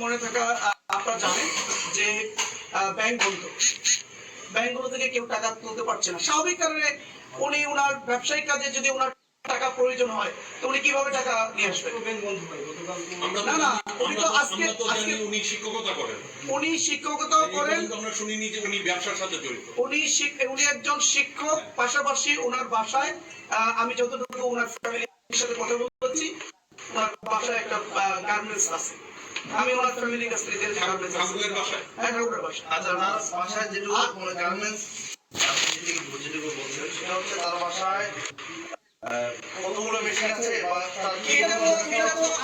মনে থাকা আপনারা জানেন যে ব্যাংকগুলো থেকে কেউ টাকা তুলতে পারছে না। স্বাভাবিক কারণে উনি ওনার ব্যবসায়িক কাজে যদি ওনার টাকা প্রয়োজন হয় তো উনি কিভাবে টাকা নিয়ে আসবেন? না না, উনি তো আজকে উনি শিক্ষকতা করেন। উনি শিক্ষকতাও করেন, আমরা শুনিনি যে উনি ব্যবসার সাথে জড়িত। উনি একজন শিক্ষক, পাশাপাশি ওনার বাসায় আমি যতটুকু ওনার ফ্যামিলির সাথে কথা বলছি, ওনার বাসায় একটা গার্মেন্টস আছে। আমি ওনার ফ্যামিলির কাছ থেকে জেনেছি গার্মেন্টস আছে। ঠাকুরের বাসায়? হ্যাঁ, ঠাকুরের বাসায়। আচ্ছা, ওনার বাসায় যেটুকু গার্মেন্টস যেটুকু বলছেন সেটা হচ্ছে তার বাসায় কতগুলো মেশিন আছে বা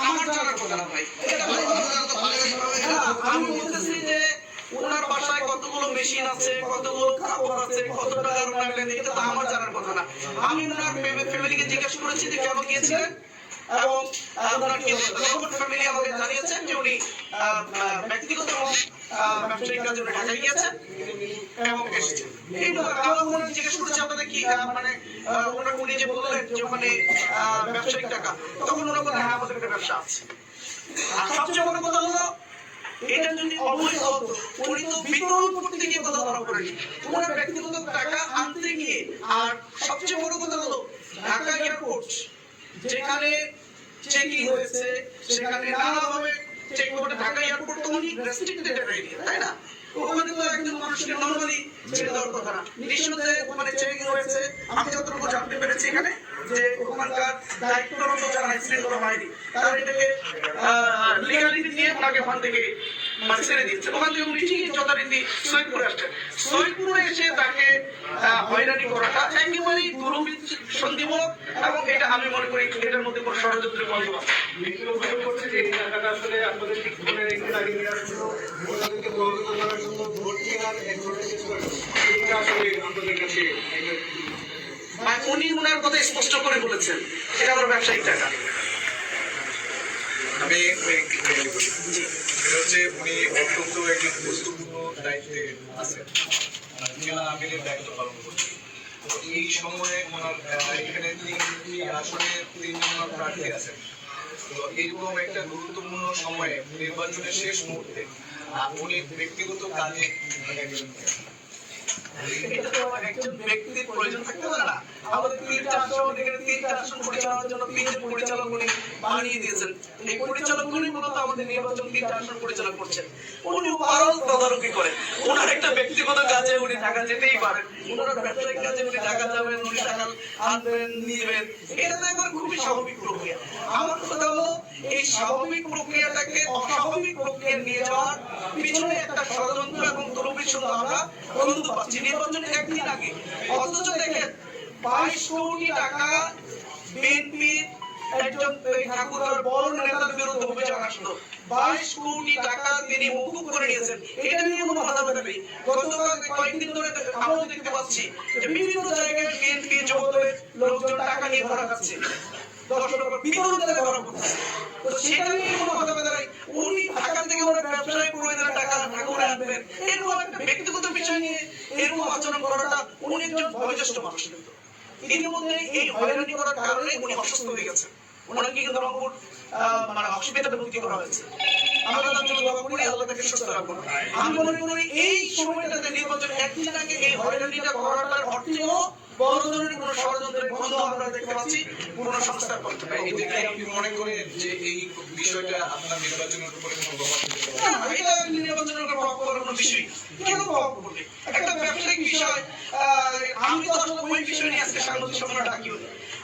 আমার জানার কথা না ভাই। আমি বলতেছি যে ওনার বাসায় কতগুলো মেশিন আছে, কতগুলো কাপড় আছে, কত টাকার ওনার লেনদেন, এটা তো আমার জানার কথা না। আমি ওনার ফ্যামিলিকে জিজ্ঞাসা করেছি যে কেন গিয়েছিলেন, এবং ওনার ফ্যামিলি আমাকে জানিয়েছেন যে উনি ব্যক্তিগত ব্যবসায়িক কাজে উনি ঢাকায় গিয়েছেন এবং এসেছেন। এই আমরা জিজ্ঞেস করেছি আপনাদের কি মানে ওনার উনি যে বললেন যে ওখানে ব্যবসায়িক টাকা, তখন ওনার বললেন হ্যাঁ আমাদের একটা ব্যবসা আছে। আর সবচেয়ে বড় কথা হলো এটা যদি অবৈধ হতো উনি তো বিতরণ করতে গিয়ে কথা বলা করেনি, ওনার ব্যক্তিগত টাকা আনতে গিয়ে। আর সবচেয়ে বড় কথা হলো ঢাকা এয়ারপোর্ট যেখানে চেকিং হয়েছে সেখানে নানাভাবে চেক করে ঢাকা এয়ারপোর্ট তো অনেক রেস্ট্রিক্টেড এরিয়া, তাই না? ওখানে তো একজন মানুষকে নরমালি ছেড়ে দেওয়ার কথা না। নিঃসন্দেহে ওখানে চেকিং হয়েছে। আমি যতটুকু জানতে পেরেছি এখানে যে ওখানকার দায়িত্বরত যারা আইনশৃঙ্খলা বাহিনী তারা এটাকে লিগালিটি দিয়ে ওনাকে ওখান থেকে ছেড়ে দিচ্ছে। ওখান থেকে উনি ঠিক যথারীতি সৈয়দপুরে আসছেন। সৈয়দপুরে এসে তাকে হয়রানি করাটা একেবারেই দুরভিসন্ধিমূলক, এবং এটা আমি মনে করি এটার মধ্যে কোনো ষড়যন্ত্রের গল্প আছে। উনি ওনার কথা স্পষ্ট করে বলেছেন এটা আমার ব্যবসায়িক টাকা। আমি হচ্ছে উনি অত্যন্ত একজন গুরুত্বপূর্ণ দায়িত্বে আছেন, জেলা আমিরের দায়িত্ব পালন করছেন। এই সময়ে ওনার এখানে 3টি আসনে 3 জন প্রার্থী আছেন। তো এইরকম একটা গুরুত্বপূর্ণ সময়ে নির্বাচনের শেষ মুহূর্তে উনি ব্যক্তিগত কাজে এটা তো একজন ব্যক্তির প্রয়োজন থাকতে পারে না। আমাদের 3টা আসন, এখানে 3টা আসন পরিচালনার জন্য 3জন পরিচালক উনি বানিয়ে দিয়েছেন। এই পরিচালকগুলি মূলত আমাদের নির্বাচন 3টা আসন পরিচালনা করছেন। উনি পারল তদারকি করেন। ওনার একটা ব্যক্তিগত কাজে উনি ঢাকা যেতেই পারেন, ওনার ব্যবসায়িক কাজে উনি ঢাকা যাবেন, উনি টাকা আনবেন নিবেন, এটা তো একবার খুবই স্বাভাবিক প্রক্রিয়া। আমার কথা হলো এই স্বাভাবিক প্রক্রিয়াটাকে অস্বাভাবিক প্রক্রিয়া নিয়ে যাওয়ার পিছনে একটা ষড়যন্ত্র এবং দুর্বৃত্ত আমরা বন্ধু পাচ্ছি নির্বাচনের একদিন আগে। অথচ দেখেন 22 কোটি টাকা বিএনপির একজন ঠাকুরের বড় নেতার বিরুদ্ধে অভিযোগ আসলো। 22 কোটি টাকা তিনি মকুব করে নিয়েছেন, এটা নিয়ে কোনো মাথা ব্যথা নেই। গতকাল কয়েকদিন ধরে আমরা দেখতে পাচ্ছি যে বিভিন্ন জায়গায় বিএনপি যুবদলের লোকজন টাকা নিয়ে ধরা খাচ্ছে, বিতরণ করা হচ্ছে। তো সেটা নিয়ে কোনো মাথা ব্যথা নেই। উনি ঢাকা থেকে ওনার ব্যবসায়িক প্রয়োজনের টাকা ঠাকুরে আনবেন, এরকম একটা ব্যক্তিগত বিষয় নিয়ে এরকম আচরণ করাটা, উনি একজন বয়োজ্যেষ্ঠ মানুষ, কিন্তু এর মধ্যে এই হয়রানি করার কারণে উনি অসুস্থ হয়ে গেছেন। ওনাকে কিন্তু রংপুর মানে হসপিটালে ভর্তি করা হয়েছে। আমরা তার জন্য দোয়া করি আল্লাহ তাকে সুস্থ রাখুন। আমি মনে করি এই সময়টাতে নির্বাচন একদিন আগে এই হয়রানিটা করাটার অর্থ হলো বড় ধরনের কোনো ষড়যন্ত্রের গন্ধ আমরা দেখতে পাচ্ছি পুরো সংস্থার করতে পারে। আপনি মনে করেন যে এই বিষয়টা আপনার নির্বাচনের উপরে কোনো প্রভাব ফেলতে পারে? না, এটা নির্বাচনের উপর প্রভাব পড়ার কোনো বিষয় কেন প্রভাব পড়বে? একটা ব্যবসায়িক বিষয়। আমি তো আসলে ওই বিষয় নিয়ে আজকে সাংবাদিক সম্মেলন ডাকিও।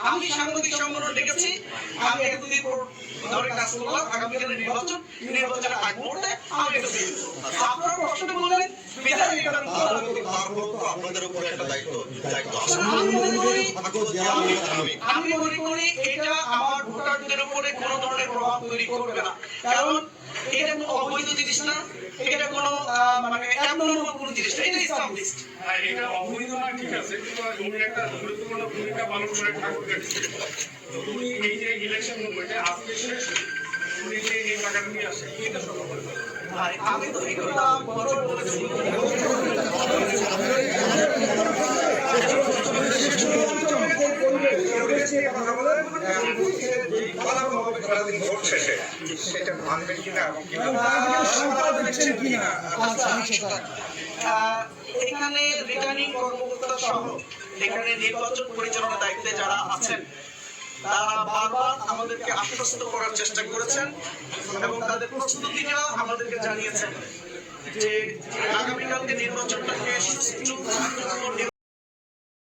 আমি সাংবাদিক সম্মেলন ডেকেছি, আমি একদিন পর ধরে কাজ করলাম, আগামীকালে নির্বাচনের আগ মুহূর্তে আমি এটা দিয়ে দেবো। আপনারা প্রশ্ন বললেন বিধায় এটা আপনাদের উপরে একটা দায়িত্ব আছে। আমি মনে করি এটা আমার ভোটারদের উপরে কোনো ধরনের প্রভাব তৈরি করবে না, কারণ এটা কোনো অবৈধ জিনিস না, এটা কোনো মানে অ্যাবনর্মাল কোনো জিনিস না, এটা এস্টাবলিশড। এটা অবৈধ না, ঠিক আছে, কিন্তু উনি একটা গুরুত্বপূর্ণ ভূমিকা পালন করে ঠাকুরকে। তো উনি এই যে ইলেকশন মুভমেন্টে আজকে শেষ উনি যে এই টাকাটা নিয়ে আসে এটা সম্ভব না। আমি তো এই কথা বছর বলেছি। কথা বলে পরাধীন ভোট শেষে সেটা মানবেন কিনা এবং কিভাবে এখানে রিটার্নিং কর্মকর্তা সহ এখানে নির্বাচন পরিচালনার দায়িত্বে যারা আছেন তারা বারবার আমাদেরকে আশ্বস্ত করার চেষ্টা করেছেন এবং তাদের প্রস্তুতিটা আমাদেরকে জানিয়েছেন যে আগামীকালকে নির্বাচনটাকে সুষ্ঠু